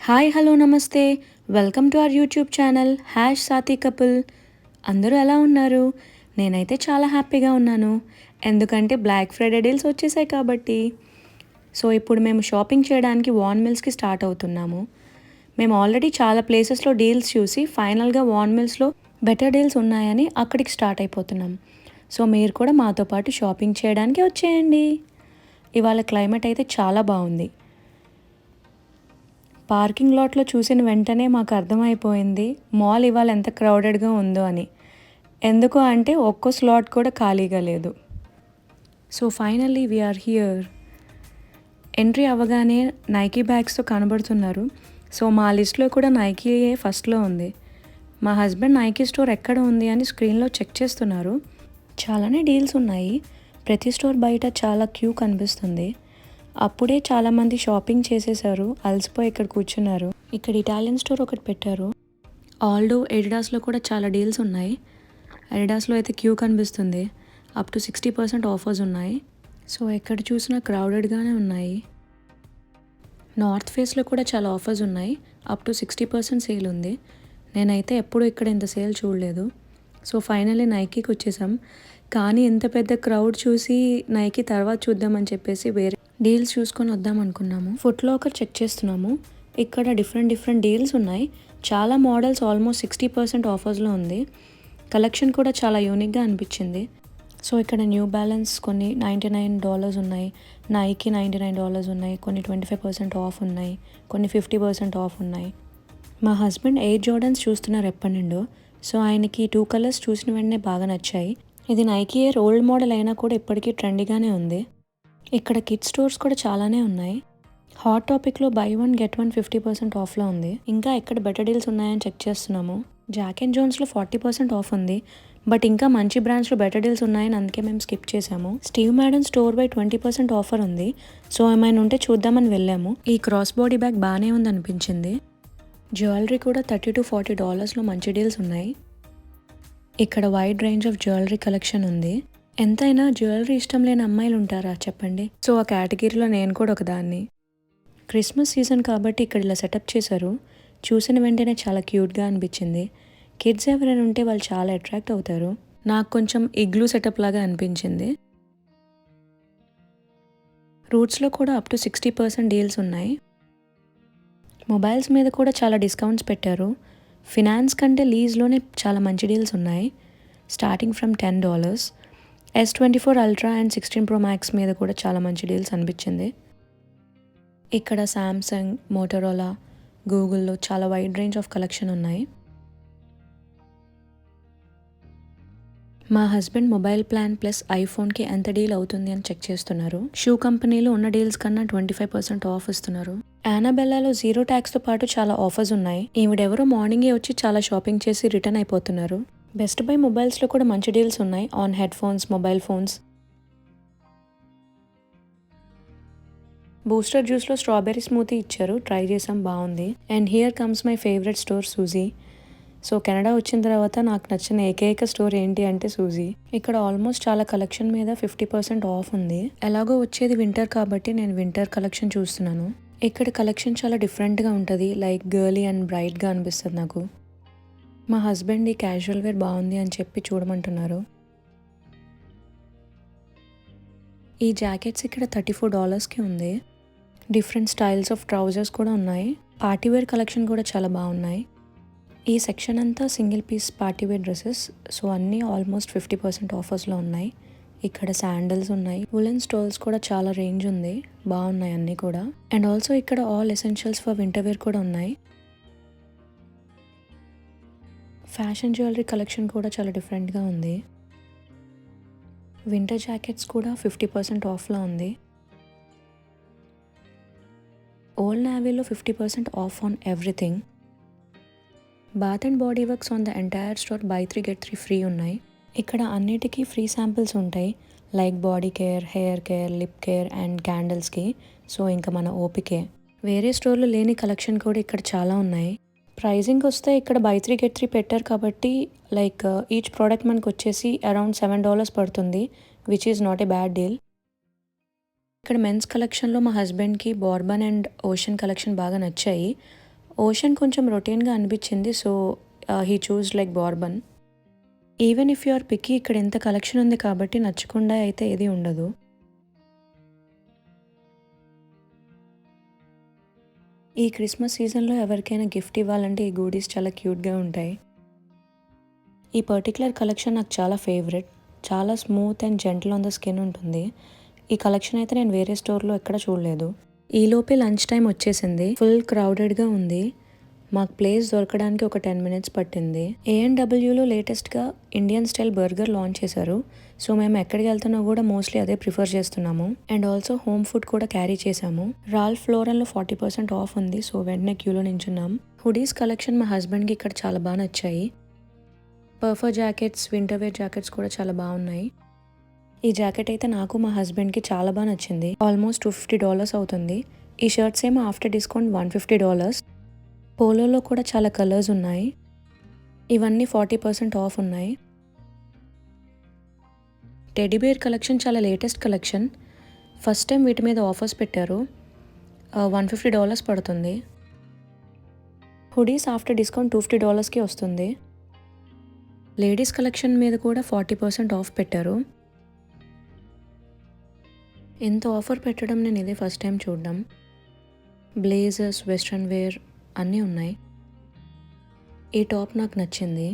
Hi hello నమస్తే welcome to our YouTube channel Saathi couple. అందరూ ఎలా ఉన్నారు? నేనైతే చాలా హ్యాపీగా ఉన్నాను, ఎందుకంటే బ్లాక్ ఫ్రైడే డీల్స్ వచ్చేసాయి కాబట్టి. సో ఇప్పుడు మేము షాపింగ్ చేయడానికి వాన్ మిల్స్కి స్టార్ట్ అవుతున్నాము. మేము ఆల్రెడీ చాలా ప్లేసెస్లో డీల్స్ చూసి ఫైనల్గా వాన్ మిల్స్లో బెటర్ డీల్స్ ఉన్నాయని అక్కడికి స్టార్ట్ అయిపోతున్నాం. సో మీరు కూడా మాతో పాటు షాపింగ్ చేయడానికి వచ్చేయండి. ఇవాళ క్లైమేట్ అయితే చాలా బాగుంది. పార్కింగ్ లాట్లో చూసిన వెంటనే మాకు అర్థమైపోయింది మాల్ ఇవాళ ఎంత క్రౌడెడ్గా ఉందో అని. ఎందుకు అంటే ఒక్కో స్లాట్ కూడా ఖాళీగా లేదు. So finally we are here. Entry అవ్వగానే నైకీ బ్యాగ్స్తో కనబడుతున్నారు. సో మా లిస్ట్లో కూడా నైకీయే ఫస్ట్లో ఉంది. మా హస్బెండ్ నైకీ స్టోర్ ఎక్కడ ఉంది అని స్క్రీన్లో చెక్ చేస్తున్నారు. చాలానే డీల్స్ ఉన్నాయి. ప్రతి స్టోర్ బయట చాలా క్యూ కనిపిస్తుంది. అప్పుడే చాలామంది షాపింగ్ చేసేసారు, అలసిపోయి ఇక్కడ కూర్చున్నారు. ఇక్కడ ఇటాలియన్ స్టోర్ ఒకటి పెట్టారు. ఆల్డో ఎడిడాస్లో కూడా చాలా డీల్స్ ఉన్నాయి. ఎడిడాస్లో అయితే క్యూ కనిపిస్తుంది. అప్ టు 60% ఆఫర్స్ ఉన్నాయి. సో ఎక్కడ చూసినా క్రౌడెడ్గానే ఉన్నాయి. నార్త్ ఫేస్లో కూడా చాలా ఆఫర్స్ ఉన్నాయి. అప్ టు 60% సేల్ ఉంది. నేనైతే ఎప్పుడూ ఇక్కడ ఇంత సేల్ చూడలేదు. సో ఫైనల్లీ నైకీకి వచ్చేసాం. కానీ ఇంత పెద్ద క్రౌడ్ చూసి నైకీ తర్వాత చూద్దామని చెప్పేసి వేరే డీల్స్ చూసుకొని వద్దాం అనుకున్నాము. ఫుట్ లాకర్ చెక్ చేస్తున్నాము. ఇక్కడ డిఫరెంట్ డీల్స్ ఉన్నాయి. చాలా మోడల్స్ ఆల్మోస్ట్ 60% ఆఫర్స్లో ఉంది. కలెక్షన్ కూడా చాలా యూనిక్గా అనిపించింది. సో ఇక్కడ న్యూ బ్యాలెన్స్ కొన్ని $99 ఉన్నాయి, నైకీ $99 ఉన్నాయి, కొన్ని 25% ఆఫ్ ఉన్నాయి, కొన్ని 50% ఆఫ్ ఉన్నాయి. మా హస్బెండ్ ఎయిర్ జోర్డన్స్ చూస్తున్నారు ఎప్పటి నుండో. సో ఆయనకి 2 కలర్స్ చూసిన వెంటనే బాగా నచ్చాయి. ఇది నైకీ ఎయిర్ ఓల్డ్ మోడల్ అయినా కూడా ఇప్పటికీ ట్రెండీగానే ఉంది. ఇక్కడ కిడ్ స్టోర్స్ కూడా చాలానే ఉన్నాయి. హాట్ టాపిక్లో బై 1 గెట్ 1 50% ఆఫ్లో ఉంది. ఇంకా ఎక్కడ బెటర్ డీల్స్ ఉన్నాయని చెక్ చేస్తున్నాము. జాక్ అండ్ జోన్స్లో 40% ఆఫ్ ఉంది. బట్ ఇంకా మంచి బ్రాండ్స్లో బెటర్ డీల్స్ ఉన్నాయని అందుకే మేము స్కిప్ చేసాము. Steve Madden store by 20% offer ఉంది. సో ఏమైనా ఉంటే చూద్దామని వెళ్ళాము. ఈ క్రాస్ బాడీ బ్యాగ్ బాగానే ఉంది అనిపించింది. జ్యువెలరీ కూడా $30 to $40లో మంచి డీల్స్ ఉన్నాయి. ఇక్కడ wide range of jewellery collection ఉంది. ఎంతైనా జ్యువెలరీ ఇష్టం లేని అమ్మాయిలు ఉంటారా చెప్పండి. సో ఆ కేటగిరీలో నేను కూడా ఒకదాన్ని. క్రిస్మస్ సీజన్ కాబట్టి ఇక్కడ ఇలా సెటప్ చేశారు. చూసిన వెంటనే చాలా క్యూట్గా అనిపించింది. కిడ్స్ ఎవరైనా ఉంటే వాళ్ళు చాలా అట్రాక్ట్ అవుతారు. నాకు కొంచెం ఇగ్లూ సెటప్ లాగా అనిపించింది. రూట్స్లో కూడా అప్ టు 60% డీల్స్ ఉన్నాయి. మొబైల్స్ మీద కూడా చాలా డిస్కౌంట్స్ పెట్టారు. ఫినాన్స్ కంటే లీజ్లోనే చాలా మంచి డీల్స్ ఉన్నాయి. Starting from $10. S24 Ultra and 16 Pro Max మీద కూడా చాలా మంచి డీల్స్ అనిపించింది. ఇక్కడ శాంసంగ్, మోటరోలా, గూగుల్లో చాలా వైడ్ రేంజ్ ఆఫ్ కలెక్షన్ ఉన్నాయి. మా హస్బెండ్ మొబైల్ ప్లాన్ ప్లస్ ఐఫోన్కి ఎంత డీల్ అవుతుంది అని చెక్ చేస్తున్నారు. షూ కంపెనీలో ఉన్న డీల్స్ కన్నా 25% ఆఫ్ ఇస్తున్నారు. యానాబెల్లాలో 0 ట్యాక్స్తో పాటు చాలా ఆఫర్స్ ఉన్నాయి. ఈవిడెవరో మార్నింగే వచ్చి చాలా షాపింగ్ చేసి రిటర్న్ అయిపోతున్నారు. బెస్ట్ బై మొబైల్స్లో కూడా మంచి డీల్స్ ఉన్నాయి on headphones, mobile phones. Booster జ్యూస్లో స్ట్రాబెర్రీ స్మూతీ ఇచ్చారు, ట్రై చేసాం, బాగుంది. And here comes my favourite store Suzy. So Canada వచ్చిన తర్వాత నాకు నచ్చిన ఏకైక స్టోర్ ఏంటి అంటే సూజీ. ఇక్కడ ఆల్మోస్ట్ చాలా కలెక్షన్ మీద 50% ఆఫ్ ఉంది. ఎలాగో వచ్చేది వింటర్ కాబట్టి నేను వింటర్ కలెక్షన్ చూస్తున్నాను. ఇక్కడ కలెక్షన్ చాలా డిఫరెంట్గా ఉంటుంది, లైక్ గర్లీ అండ్ బ్రైట్గా అనిపిస్తుంది నాకు. మా హస్బెండ్ ఈ క్యాజువల్ వేర్ బాగుంది అని చెప్పి చూడమంటున్నారు. ఈ జాకెట్స్ ఇక్కడ $34కి ఉంది. డిఫరెంట్ స్టైల్స్ ఆఫ్ ట్రౌజర్స్ కూడా ఉన్నాయి. పార్టీవేర్ కలెక్షన్ కూడా చాలా బాగున్నాయి. ఈ సెక్షన్ అంతా single piece partywear dresses. So అన్నీ ఆల్మోస్ట్ 50% ఆఫర్స్లో ఉన్నాయి. ఇక్కడ శాండల్స్ ఉన్నాయి. వులెన్ స్టోల్స్ కూడా చాలా రేంజ్ ఉంది, బాగున్నాయి అన్నీ కూడా. అండ్ ఆల్సో ఇక్కడ all essentials for winter wear కూడా ఉన్నాయి. ఫ్యాషన్ జ్యువెలరీ కలెక్షన్ కూడా చాలా డిఫరెంట్గా ఉంది. వింటర్ జాకెట్స్ కూడా 50% ఆఫ్లో ఉంది. ఓల్డ్ నావీలో 50% off on everything. Bath and body works on the entire store buy 3 get 3 free ఉన్నాయి. ఇక్కడ అన్నిటికీ ఫ్రీ శాంపిల్స్ ఉంటాయి, like body care, hair care, lip care and క్యాండిల్స్కి. సో ఇంకా మన ఓపికే. వేరే స్టోర్లో లేని కలెక్షన్ కూడా ఇక్కడ చాలా ఉన్నాయి. ప్రైజింగ్ వస్తే ఇక్కడ బై 3 get 3 పెట్టారు కాబట్టి లైక్ ఈచ్ ప్రోడక్ట్ మనకు వచ్చేసి అరౌండ్ $7 పడుతుంది, which is not a bad deal. ఇక్కడ మెన్స్ కలెక్షన్లో మా హస్బెండ్కి బార్బన్ అండ్ ఓషన్ కలెక్షన్ బాగా నచ్చాయి. ఓషన్ కొంచెం రొటీన్గా అనిపించింది, so he chose like bourbon. Even if you are picky, ఇక్కడ ఎంత కలెక్షన్ ఉంది కాబట్టి నచ్చకుండా అయితే ఏది ఉండదు. ఈ క్రిస్మస్ సీజన్లో ఎవరికైనా గిఫ్ట్ ఇవ్వాలంటే ఈ గూడీస్ చాలా క్యూట్గా ఉంటాయి. ఈ పర్టికులర్ కలెక్షన్ నాకు చాలా ఫేవరెట్. చాలా smooth and gentle on the skin ఉంటుంది. ఈ కలెక్షన్ అయితే నేను వేరే స్టోర్లో ఎక్కడ చూడలేదు. ఈలోపే లంచ్ టైం వచ్చేసింది. ఫుల్ క్రౌడెడ్గా ఉంది. మాకు ప్లేస్ దొరకడానికి ఒక 10 minutes పట్టింది. A&Wలో లేటెస్ట్గా ఇండియన్ స్టైల్ బర్గర్ లాంచ్ చేశారు. సో మేము ఎక్కడికి వెళ్తున్నా కూడా మోస్ట్లీ అదే ప్రిఫర్ చేస్తున్నాము. అండ్ ఆల్సో హోమ్ ఫుడ్ కూడా క్యారీ చేసాము. రాల్ఫ్ లోరెన్లో 40% ఆఫ్ ఉంది, సో వెంటనే క్యూలో నించున్నాం. హుడీస్ కలెక్షన్ మా హస్బెండ్కి ఇక్కడ చాలా బాగా నచ్చాయి. పర్ఫర్ జాకెట్స్, వింటర్ వేర్ జాకెట్స్ కూడా చాలా బాగున్నాయి. ఈ జాకెట్ అయితే నాకు మా హస్బెండ్కి చాలా బాగా నచ్చింది. ఆల్మోస్ట్ $250 అవుతుంది. ఈ షర్ట్స్ ఏమో ఆఫ్టర్ డిస్కౌంట్ $150. పోలోలో కూడా చాలా కలర్స్ ఉన్నాయి. ఇవన్నీ 40% ఆఫ్ ఉన్నాయి. టెడ్డీబేర్ కలెక్షన్ చాలా లేటెస్ట్ కలెక్షన్. ఫస్ట్ టైం వీటి మీద ఆఫర్స్ పెట్టారు. $150 పడుతుంది. హుడీస్ ఆఫ్టర్ డిస్కౌంట్ $250కి వస్తుంది. లేడీస్ కలెక్షన్ మీద కూడా 40% ఆఫ్ పెట్టారు. ఎంత ఆఫర్ పెట్టడం నేను ఇదే ఫస్ట్ టైం చూడడం. బ్లేజర్స్, వెస్ట్రన్ వేర్ అన్నీ ఉన్నాయి. ఈ టాప్ నాకు నచ్చింది.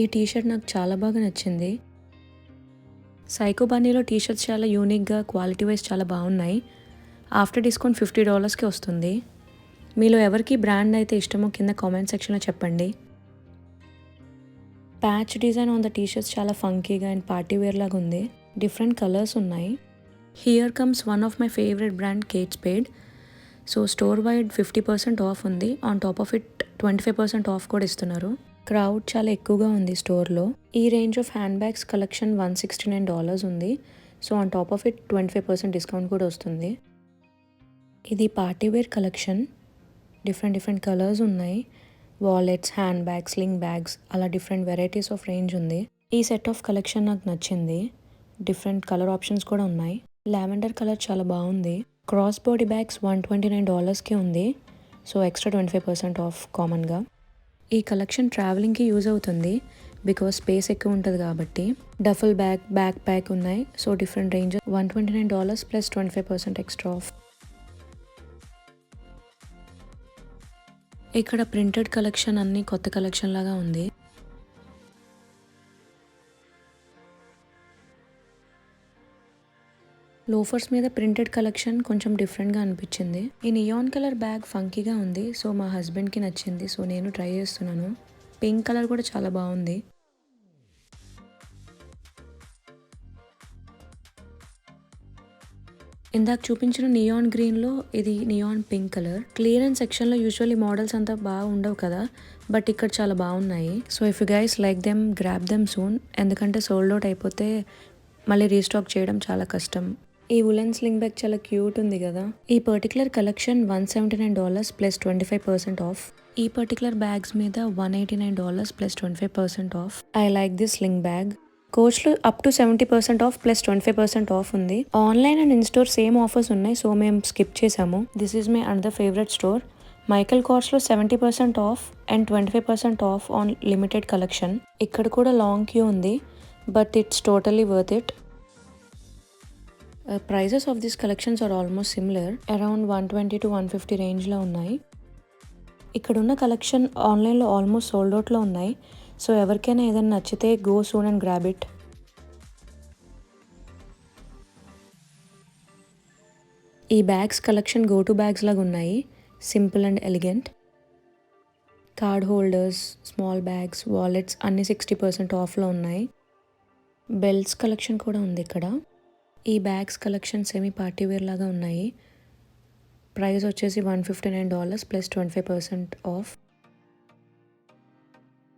ఈ టీషర్ట్ నాకు చాలా బాగా నచ్చింది. సైకో బన్నీలో టీషర్ట్స్ చాలా యూనిక్గా, క్వాలిటీ వైజ్ చాలా బాగున్నాయి. ఆఫ్టర్ డిస్కౌంట్ $50కి వస్తుంది. మీలో ఎవరికి బ్రాండ్ అయితే ఇష్టమో కింద కామెంట్ సెక్షన్లో చెప్పండి. Patch design on the T-shirts చాలా ఫంకీగా అండ్ పార్టీ వేర్ లాగా ఉంది. డిఫరెంట్ కలర్స్ ఉన్నాయి. Here comes one of my favourite brand, Kate Spade. So store wide 50% off ఉంది. On top of it 25% off కూడా ఇస్తున్నారు. క్రౌడ్ చాలా ఎక్కువగా ఉంది స్టోర్లో. ఈ range of hand bags collection $169 ఉంది. So on top of it 25% discount కూడా వస్తుంది. ఇది party wear collection. Different colours ఉన్నాయి. Wallets, hand bags, sling bags, అలా డిఫరెంట్ వెరైటీస్ ఆఫ్ రేంజ్ ఉంది. ఈ సెట్ ఆఫ్ కలెక్షన్ నాకు నచ్చింది. డిఫరెంట్ కలర్ ఆప్షన్స్ కూడా ఉన్నాయి. లావెండర్ కలర్ చాలా బాగుంది. క్రాస్ బాడీ బ్యాగ్స్ $129కి ఉంది. సో ఎక్స్ట్రా 25% ఆఫ్ కామన్గా. ఈ కలెక్షన్ ట్రావెలింగ్కి యూజ్ అవుతుంది బికాస్ స్పేస్ ఎక్కువ ఉంటుంది కాబట్టి. డఫల్ బ్యాగ్, బ్యాక్ ప్యాక్ ఉన్నాయి. So different range. $129 plus 25% extra of. ఇక్కడ ప్రింటెడ్ కలెక్షన్ అన్నీ కొత్త కలెక్షన్ లాగా ఉంది. లోఫర్స్ మీద ప్రింటెడ్ కలెక్షన్ కొంచెం డిఫరెంట్గా అనిపించింది. ఈ నియాన్ కలర్ బ్యాగ్ ఫంకీగా ఉంది. సో మా హస్బెండ్కి నచ్చింది. సో నేను ట్రై చేస్తున్నాను. పింక్ కలర్ కూడా చాలా బాగుంది. ఇందాక చూపించిన నియాన్ గ్రీన్లో ఇది నియాన్ పింక్ కలర్. క్లియరెన్స్ సెక్షన్లో యూజువల్లీ మోడల్స్ అంతా బాగా ఉండవు కదా, బట్ ఇక్కడ చాలా బాగున్నాయి. So if you guys like them, grab them soon. ఎందుకంటే సోల్డ్ అవుట్ అయిపోతే మళ్ళీ రీస్టాక్ చేయడం చాలా కష్టం. ఈ వులెన్ స్లింగ్ బ్యాగ్ చాలా క్యూట్ ఉంది కదా. ఈ పర్టికులర్ కలెక్షన్ $179 ప్లస్ 25% ఆఫ్. ఈ పర్టికులర్ బ్యాగ్స్ మీద $189 plus 25% off. I like this sling bag. కోచ్లో up to 70% of plus 25% off ఉంది. Online and in store same offers ఉన్నాయి. సో మేము స్కిప్ చేసాము. This is my another favourite store. Michael కార్స్లో 70% off and 25% off on limited collection. ఇక్కడ కూడా long queue ఉంది, but it's totally worth it. Prices of these collections are almost similar. Around 120 to 150 రేంజ్లో ఉన్నాయి. ఇక్కడున్న కలెక్షన్ ఆన్లైన్లో ఆల్మోస్ట్ సోల్డ్ అవుట్లో ఉన్నాయి. So ఎవరికైనా ఏదైనా నచ్చితే go soon and grab it. ఈ bags collection go to bags లాగా ఉన్నాయి. Simple and elegant. Card holders, small bags, wallets అన్నీ 60% ఆఫ్లో ఉన్నాయి. బెల్ట్స్ కలెక్షన్ కూడా ఉంది ఇక్కడ. ఈ bags collection semi party wear లాగా ఉన్నాయి. ప్రైస్ వచ్చేసి $159 plus 25% off.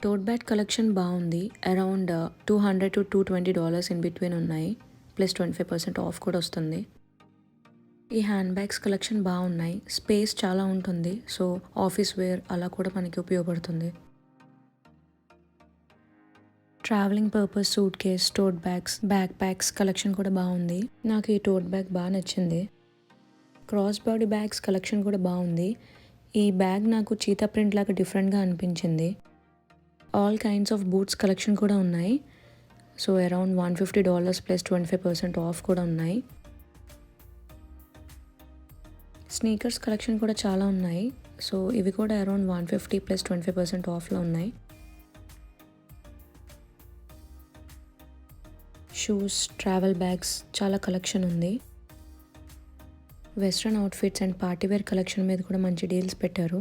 Tote bag collection బాగుంది. అరౌండ్ $200 to $220 ఇన్ బిట్వీన్ ఉన్నాయి. ప్లస్ 25% ఆఫ్ కూడా వస్తుంది. ఈ హ్యాండ్ బ్యాగ్స్ కలెక్షన్ బాగున్నాయి. స్పేస్ చాలా ఉంటుంది. సో ఆఫీస్ వేర్ అలా కూడా మనకి ఉపయోగపడుతుంది. Travelling purpose suitcase, tote bags, backpacks collection కూడా బాగుంది. నాకు ఈ టోట్ బ్యాగ్ బాగా నచ్చింది. క్రాస్ బాడీ బ్యాగ్స్ కలెక్షన్ కూడా బాగుంది. ఈ బ్యాగ్ నాకు చీతా ప్రింట్ లాగా డిఫరెంట్గా అనిపించింది. All kinds of boots collection కూడా ఉన్నాయి. సో అరౌండ్ $150 ప్లస్ 25% ఆఫ్ కూడా ఉన్నాయి. స్నీకర్స్ కలెక్షన్ కూడా చాలా ఉన్నాయి. సో ఇవి కూడా అరౌండ్ 150 ప్లస్ 25% ఆఫ్లో ఉన్నాయి. షూస్, ట్రావెల్ బ్యాగ్స్ చాలా కలెక్షన్ ఉంది. Western outfits and partywear collection మీద కూడా మంచి డీల్స్ పెట్టారు.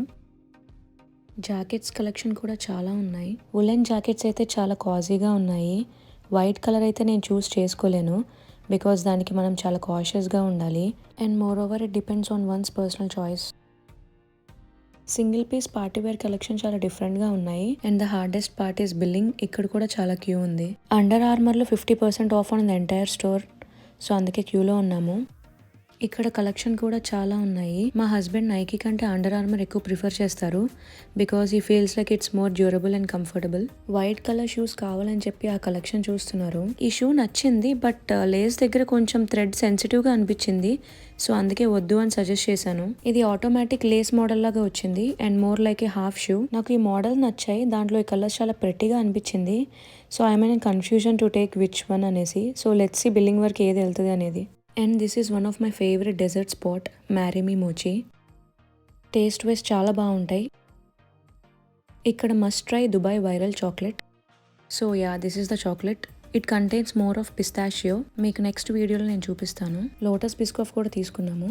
జాకెట్స్ కలెక్షన్ కూడా చాలా ఉన్నాయి. వులెన్ జాకెట్స్ అయితే చాలా కాజీగా ఉన్నాయి. వైట్ కలర్ అయితే నేను చూస్ చేసుకోలేను బికాస్ దానికి మనం చాలా కాషియస్గా ఉండాలి. And moreover it depends on one's personal choice. Single piece party wear collection చాలా డిఫరెంట్గా ఉన్నాయి. And the hardest part is billing. ఇక్కడ కూడా చాలా క్యూ ఉంది. అండర్ ఆర్మర్లో 50% off on the entire store. So అందుకే క్యూలో ఉన్నాము. ఇక్కడ కలెక్షన్ కూడా చాలా ఉన్నాయి. మా హస్బెండ్ నైకీ కంటే అండర్ ఆర్మర్ ఎక్కువ ప్రిఫర్ చేస్తారు because he feels like it's more durable and comfortable. White colour shoes కావాలని చెప్పి ఆ కలెక్షన్ చూస్తున్నారు. ఈ షూ నచ్చింది బట్ లేస్ దగ్గర కొంచెం థ్రెడ్ సెన్సిటివ్గా అనిపించింది. సో అందుకే వద్దు అని సజెస్ట్ చేశాను. ఇది ఆటోమేటిక్ లేస్ మోడల్ లాగా వచ్చింది and more like A half shoe. నాకు ఈ మోడల్ నచ్చాయి. దాంట్లో ఈ కలర్స్ చాలా ప్రెట్టీగా అనిపించింది. So I mean confusion to take which one అనేసి. సో లెట్స్ సీ బిల్లింగ్ వరకు ఏది వెళ్తుంది అనేది. And this is one of my favourite dessert spot, Marry Me Mochi. Taste wise చాలా బాగుంటాయి. ఇక్కడ must try Dubai viral chocolate. So ya, this is the chocolate. It contains more of pistachio. మీకు next వీడియోలో నేను చూపిస్తాను. లోటస్ బిస్కాఫ్ కూడా తీసుకున్నాము.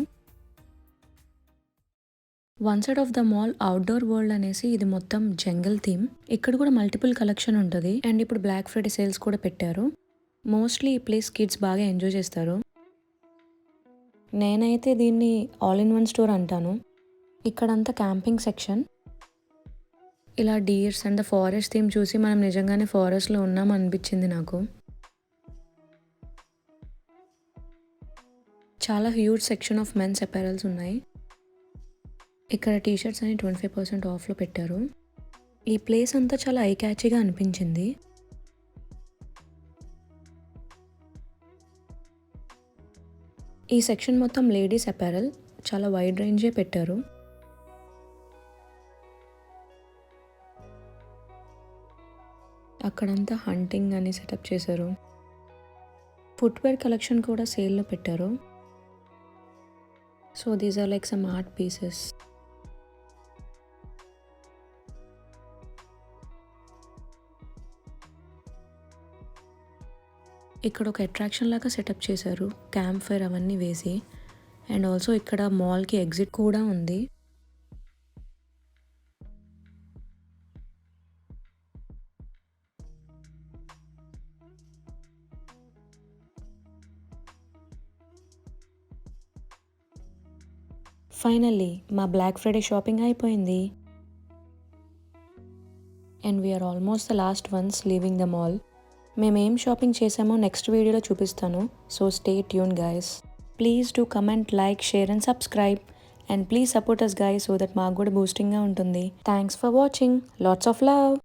One side of the mall outdoor world అనేసి ఇది మొత్తం జంగల్ థీమ్. ఇక్కడ కూడా మల్టిపుల్ కలెక్షన్ ఉంటుంది. అండ్ ఇప్పుడు బ్లాక్ ఫ్రైడే సేల్స్ కూడా పెట్టారు. మోస్ట్లీ ఈ ప్లేస్ కిడ్స్ బాగా ఎంజాయ్ చేస్తారు. నేనైతే దీన్ని ఆల్ ఇన్ వన్ స్టోర్ అంటాను. ఇక్కడంతా క్యాంపింగ్ సెక్షన్. ఇలా deers and the forest theme చూసి మనం నిజంగానే ఫారెస్ట్లో ఉన్నాం అనిపించింది నాకు. చాలా huge section of men's apparels ఉన్నాయి. ఇక్కడ టీషర్ట్స్ అని 25% ఆఫ్లో పెట్టారు. ఈ ప్లేస్ అంతా చాలా ఐ క్యాచీగా అనిపించింది. ఈ సెక్షన్ మొత్తం లేడీస్ అపారల్. చాలా వైడ్ రేంజే పెట్టారు. అక్కడంతా హంటింగ్ అని సెటప్ చేశారు. ఫుట్వేర్ కలెక్షన్ కూడా సేల్లో పెట్టారు. So these are like some art pieces. ఇక్కడ ఒక అట్రాక్షన్ లాగా సెటప్ చేశారు, క్యాంప్ ఫైర్ అవన్నీ వేసి. అండ్ ఆల్సో ఇక్కడ మాల్కి ఎగ్జిట్ కూడా ఉంది. ఫైనల్లీ మా బ్లాక్ ఫ్రైడే షాపింగ్ అయిపోయింది. And we are almost the last ones leaving the mall. మేమేం షాపింగ్ చేసామో నెక్స్ట్ వీడియోలో చూపిస్తాను. So stay tune guys. Please do comment, like, share and subscribe. And please support us guys so that మాకు కూడా బూస్టింగ్గా ఉంటుంది. Thanks for watching. Lots of love.